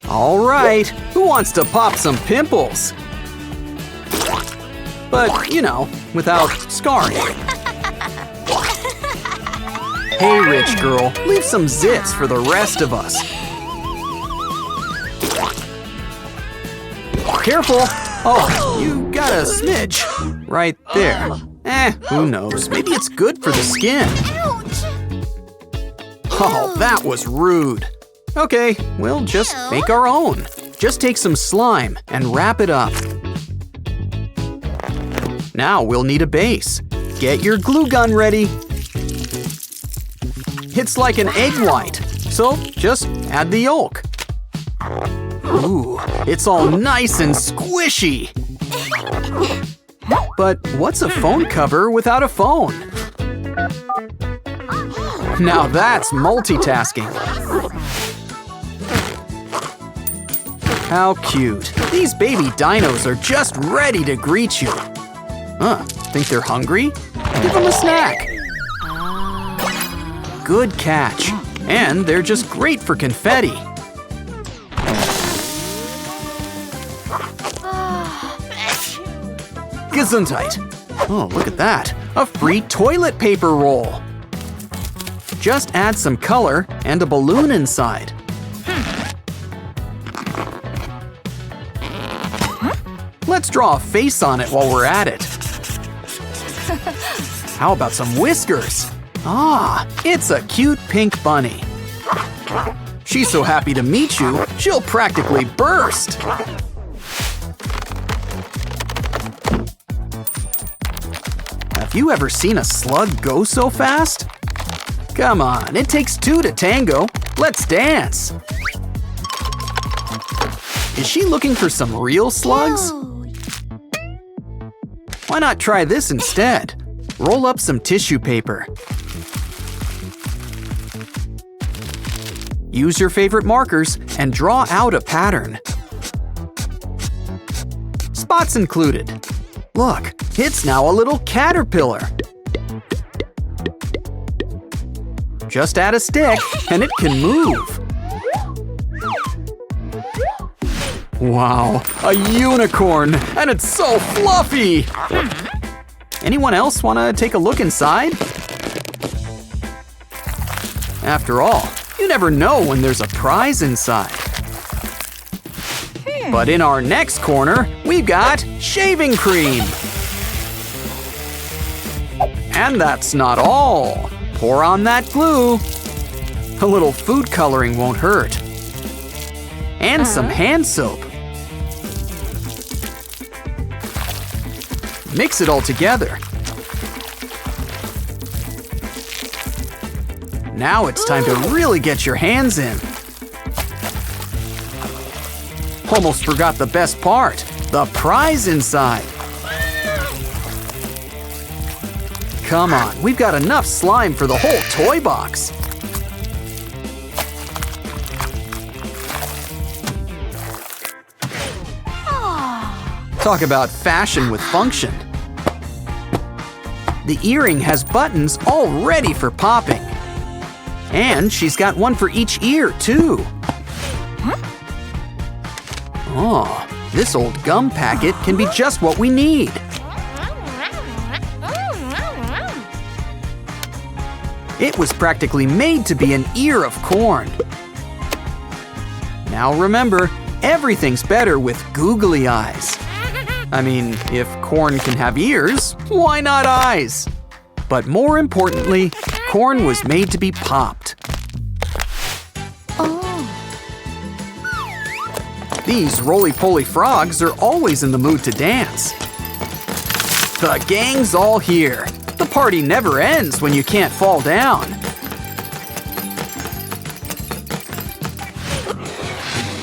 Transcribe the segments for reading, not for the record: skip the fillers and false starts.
All right, who wants to pop some pimples? But, you know, without scarring. Hey, rich girl, leave some zits for the rest of us. Careful! Oh, you got a smidge right there. Who knows? Maybe it's good for the skin. Oh, that was rude. Okay, we'll just make our own. Just take some slime and wrap it up. Now we'll need a base. Get your glue gun ready. It's like an egg white, so just add the yolk. Ooh, it's all nice and squishy. But what's a phone cover without a phone? Now that's multitasking. How cute. These baby dinos are just ready to greet you. Think they're hungry? Give them a snack. Good catch. And they're just great for confetti. Gesundheit. Oh, look at that. A free toilet paper roll. Just add some color and a balloon inside. Let's draw a face on it while we're at it. How about some whiskers? Ah, it's a cute pink bunny. She's so happy to meet you, she'll practically burst. Have you ever seen a slug go so fast? Come on, it takes two to tango. Let's dance. Is she looking for some real slugs? Why not try this instead? Roll up some tissue paper. Use your favorite markers and draw out a pattern. Spots included. Look, it's now a little caterpillar. Just add a stick and it can move. Wow, a unicorn, and it's so fluffy! Anyone else want to take a look inside? After all, you never know when there's a prize inside. But in our next corner, we've got shaving cream. And that's not all. Pour on that glue. A little food coloring won't hurt. And some hand soap. Mix it all together. Now it's time to really get your hands in. Almost forgot the best part, the prize inside. Come on, we've got enough slime for the whole toy box. Talk about fashion with function. The earring has buttons all ready for popping. And she's got one for each ear, too. Oh, this old gum packet can be just what we need. It was practically made to be an ear of corn. Now remember, everything's better with googly eyes. I mean, if corn can have ears, why not eyes? But more importantly, corn was made to be popped. These roly-poly frogs are always in the mood to dance. The gang's all here. The party never ends when you can't fall down.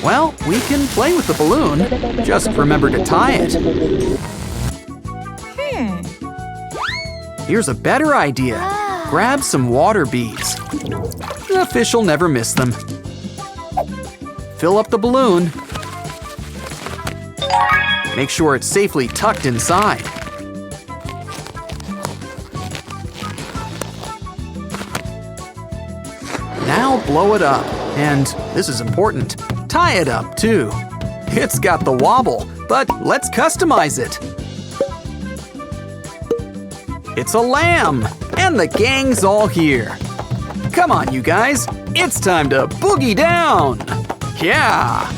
Well, we can play with the balloon. Just remember to tie it. Here's a better idea. Grab some water beads. The fish will never miss them. Fill up the balloon. Make sure it's safely tucked inside. Now blow it up. And this is important. tie it up, too. It's got the wobble, but let's customize it. It's a lamb, and the gang's all here. Come on, you guys, it's time to boogie down. Yeah!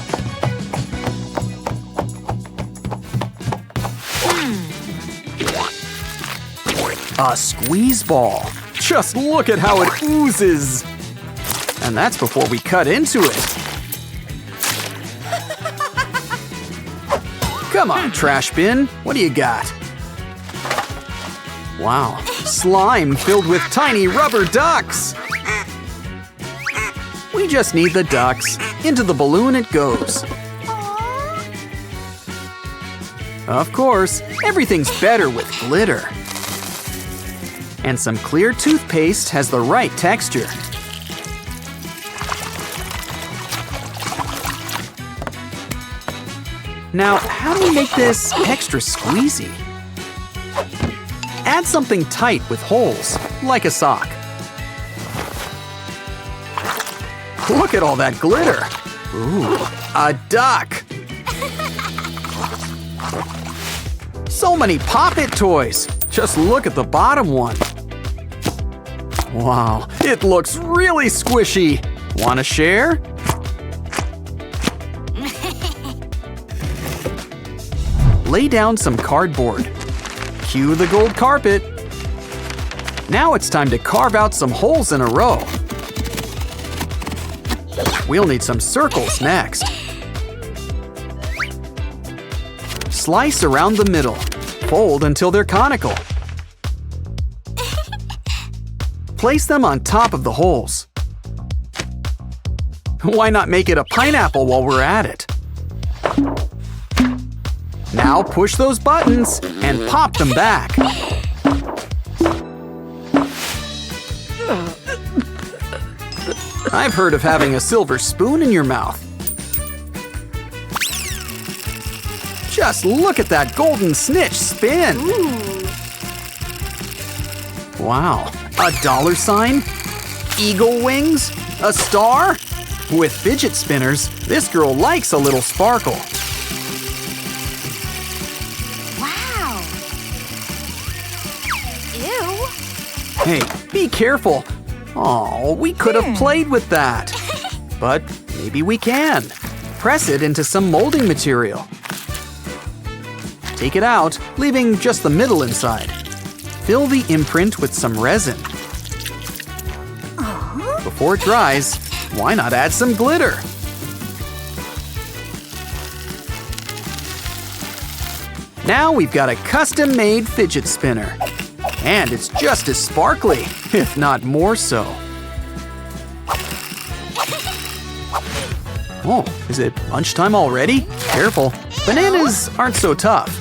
A squeeze ball. Just look at how it oozes. And that's before we cut into it. Come on, trash bin, what do you got? Wow, slime filled with tiny rubber ducks. We just need the ducks. Into the balloon it goes. Of course, everything's better with glitter. And some clear toothpaste has the right texture. Now, how do we make this extra squeezy? Add something tight with holes, like a sock. Look at all that glitter. Ooh, a duck. So many Pop It toys. Just look at the bottom one. Wow, it looks really squishy. Want to share? Lay down some cardboard. Cue the gold carpet. Now it's time to carve out some holes in a row. We'll need some circles next. Slice around the middle. Fold until they're conical. Place them on top of the holes. Why not make it a pineapple while we're at it? Now push those buttons and pop them back. I've heard of having a silver spoon in your mouth. Just look at that golden snitch spin. Wow, a dollar sign? Eagle wings? A star? With fidget spinners, this girl likes a little sparkle. Wow! Ew! Hey, be careful. Oh, we could have played with that. But maybe we can. Press it into some molding material. Take it out, leaving just the middle inside. Fill the imprint with some resin. Before it dries, why not add some glitter? Now we've got a custom-made fidget spinner. And it's just as sparkly, if not more so. Oh, is it lunchtime already? Careful, bananas aren't so tough.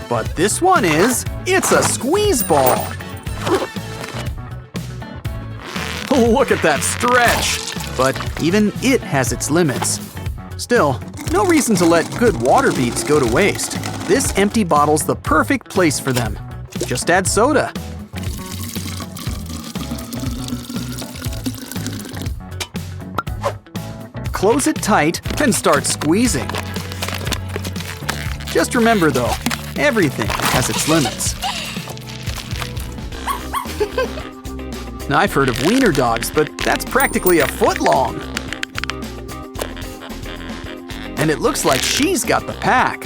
But this one is. It's a squeeze ball. Look at that stretch. But even it has its limits. Still, no reason to let good water beads go to waste. This empty bottle's the perfect place for them. Just add soda. Close it tight and start squeezing. Just remember though, everything has its limits. I've heard of wiener dogs, but that's practically a foot long. And it looks like she's got the pack.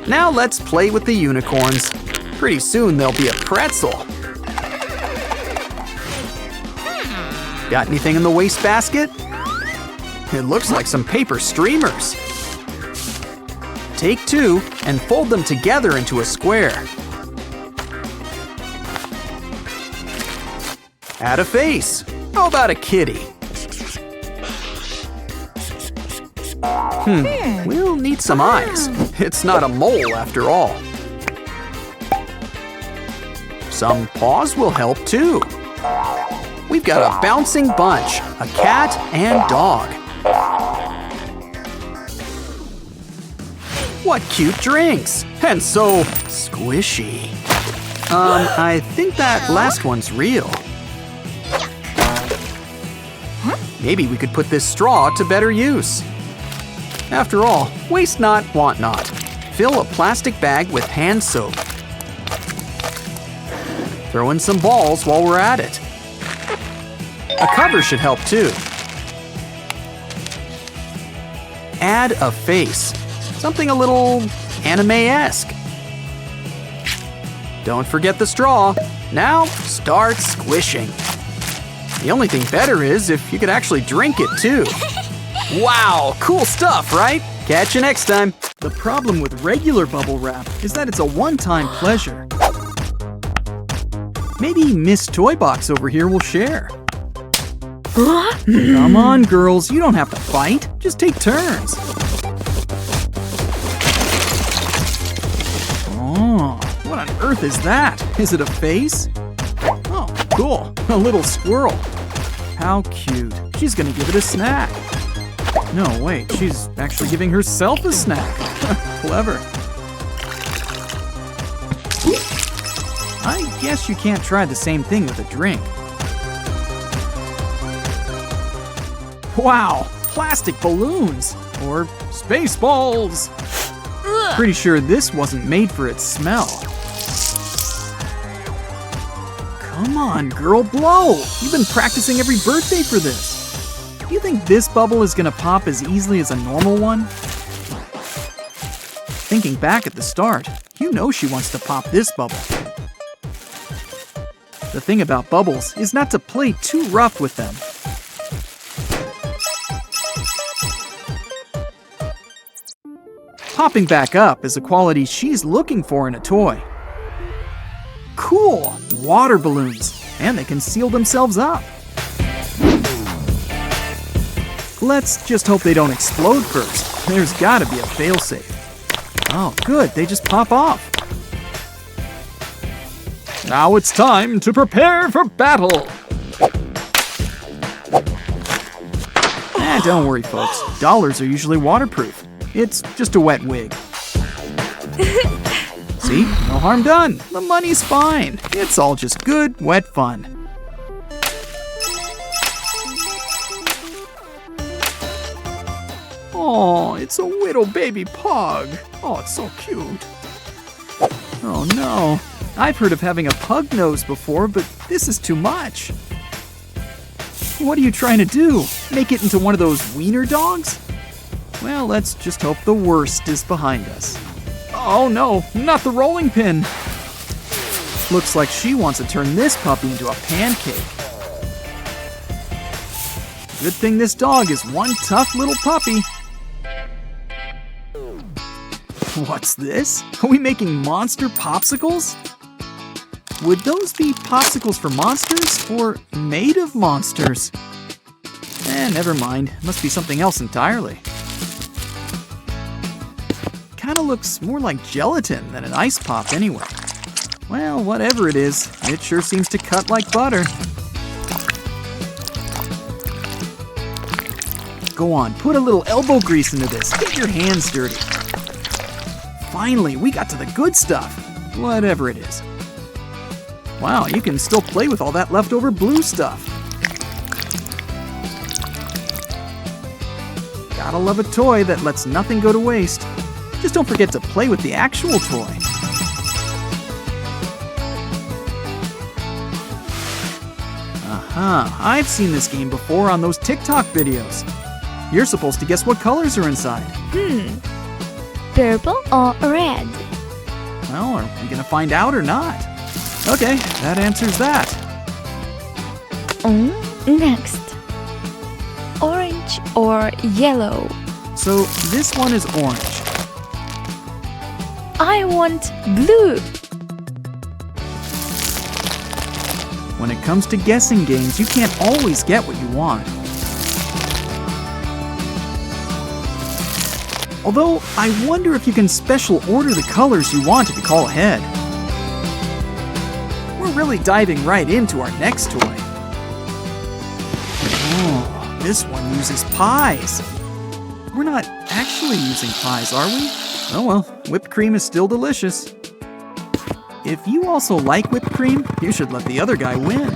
Now let's play with the unicorns. Pretty soon they'll be a pretzel. Got anything in the wastebasket? It looks like some paper streamers. Take two and fold them together into a square. Add a face. How about a kitty? We'll need some eyes. It's not a mole after all. Some paws will help too. We've got a bouncing bunch, a cat and dog. What cute drinks! And so squishy. I think that last one's real. Maybe we could put this straw to better use. After all, waste not, want not. Fill a plastic bag with hand soap. Throw in some balls while we're at it. A cover should help too. Add a face, something a little anime-esque. Don't forget the straw. Now start squishing. The only thing better is if you could actually drink it too. Wow, cool stuff, right? Catch you next time. The problem with regular bubble wrap is that it's a one-time pleasure. Maybe Miss Toy Box over here will share. Come on, girls, you don't have to fight. Just take turns. Oh, what on earth is that? Is it a face? Oh, cool, a little squirrel. How cute. She's gonna give it a snack. No, wait, she's actually giving herself a snack. Clever. I guess you can't try the same thing with a drink. Wow, plastic balloons, or space balls. Pretty sure this wasn't made for its smell. Come on, girl, blow. You've been practicing every birthday for this. Do you think this bubble is gonna pop as easily as a normal one? Thinking back at the start, you know she wants to pop this bubble. The thing about bubbles is not to play too rough with them. Popping back up is a quality she's looking for in a toy. Cool, water balloons, and they can seal themselves up. Let's just hope they don't explode first. There's gotta be a failsafe. Oh, good, they just pop off. Now it's time to prepare for battle. Don't worry, folks. Dollars are usually waterproof. It's just a wet wig. See? No harm done. The money's fine. It's all just good, wet fun. Oh, it's a little baby pug. Oh, it's so cute. Oh no. I've heard of having a pug nose before, but this is too much. What are you trying to do? Make it into one of those wiener dogs? Well, let's just hope the worst is behind us. Oh no, not the rolling pin. Looks like she wants to turn this puppy into a pancake. Good thing this dog is one tough little puppy. What's this? Are we making monster popsicles? Would those be popsicles for monsters or made of monsters? Never mind. Must be something else entirely. Kinda looks more like gelatin than an ice pop anyway. Well, whatever it is, it sure seems to cut like butter. Go on, put a little elbow grease into this. Get your hands dirty. Finally, we got to the good stuff. Whatever it is. Wow, you can still play with all that leftover blue stuff. Gotta love a toy that lets nothing go to waste. Just don't forget to play with the actual toy. Aha, I've seen this game before on those TikTok videos. You're supposed to guess what colors are inside. Purple or red? Well, are we gonna find out or not? Okay, that answers that. Next. Orange or yellow? So this one is orange. I want blue. When it comes to guessing games, you can't always get what you want. Although, I wonder if you can special order the colors you want if you call ahead. We're really diving right into our next toy. Oh, this one uses pies. We're not actually using pies, are we? Oh well, whipped cream is still delicious. If you also like whipped cream, you should let the other guy win.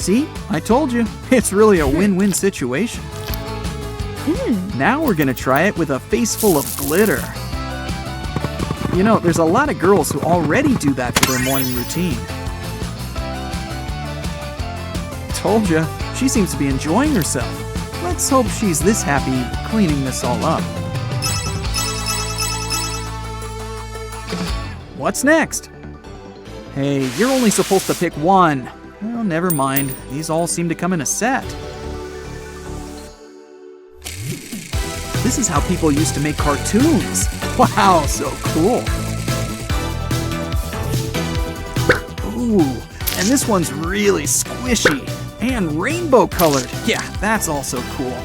See, I told you, it's really a win-win situation. Now we're gonna try it with a face full of glitter. You know, there's a lot of girls who already do that for their morning routine. Told ya, she seems to be enjoying herself. Let's hope she's this happy cleaning this all up. What's next? Hey, you're only supposed to pick one. Well, never mind. These all seem to come in a set. This is how people used to make cartoons. Wow, so cool. Ooh, and this one's really squishy and rainbow colored. Yeah, that's also cool.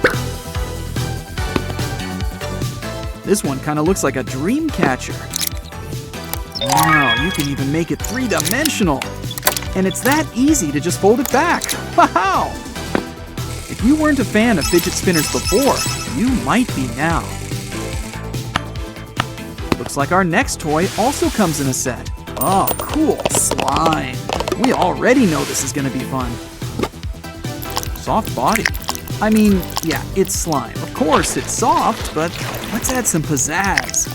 This one kind of looks like a dream catcher. Wow, you can even make it three-dimensional. And it's that easy to just fold it back. Wow! If you weren't a fan of fidget spinners before, you might be now. Looks like our next toy also comes in a set. Oh, cool, slime. We already know this is gonna be fun. Soft body. I mean, yeah, it's slime. Of course, it's soft, but let's add some pizzazz.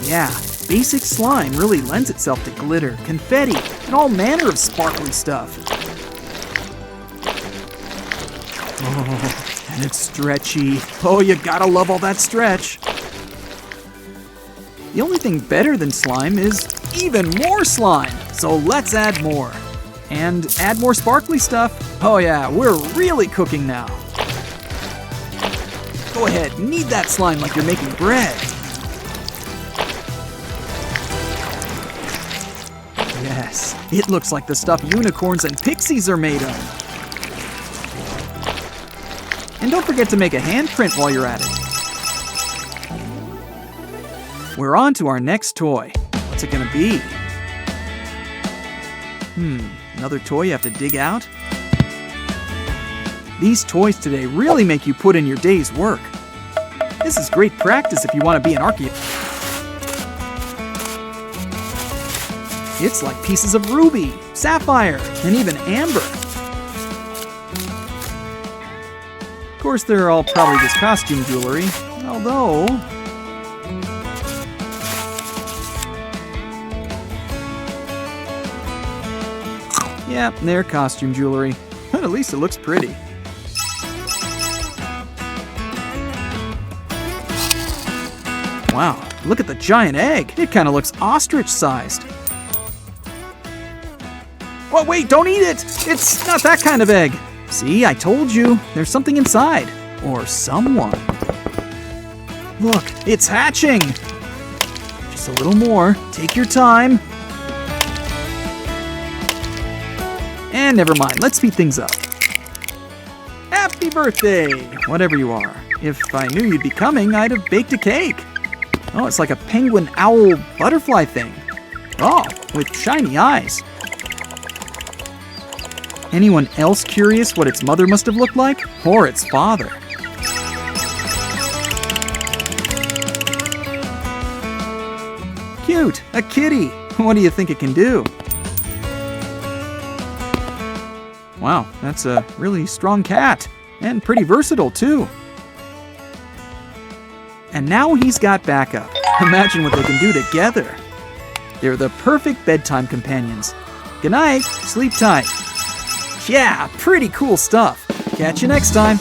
Yeah, basic slime really lends itself to glitter, confetti, and all manner of sparkly stuff. Oh, and it's stretchy. Oh, you gotta love all that stretch. The only thing better than slime is even more slime. So let's add more. And add more sparkly stuff. Oh yeah, we're really cooking now. Go ahead, knead that slime like you're making bread. Yes, it looks like the stuff unicorns and pixies are made of. And don't forget to make a handprint while you're at it. We're on to our next toy. What's it gonna be? Another toy you have to dig out? These toys today really make you put in your day's work. This is great practice if you want to be an archaeologist. It's like pieces of ruby, sapphire, and even amber. Of course, they're all probably just costume jewelry, although... Yeah, they're costume jewelry, but at least it looks pretty. Wow, look at the giant egg. It kind of looks ostrich-sized. Whoa, wait, don't eat it! It's not that kind of egg. See, I told you, there's something inside. Or someone. Look, it's hatching! Just a little more. Take your time. And never mind, let's speed things up. Happy birthday, whatever you are. If I knew you'd be coming, I'd have baked a cake. Oh, it's like a penguin owl butterfly thing. Oh, with shiny eyes. Anyone else curious what its mother must have looked like? Or its father? Cute, a kitty. What do you think it can do? Wow, that's a really strong cat. And pretty versatile, too. And now he's got backup. Imagine what they can do together. They're the perfect bedtime companions. Good night, sleep tight. Yeah, pretty cool stuff. Catch you next time.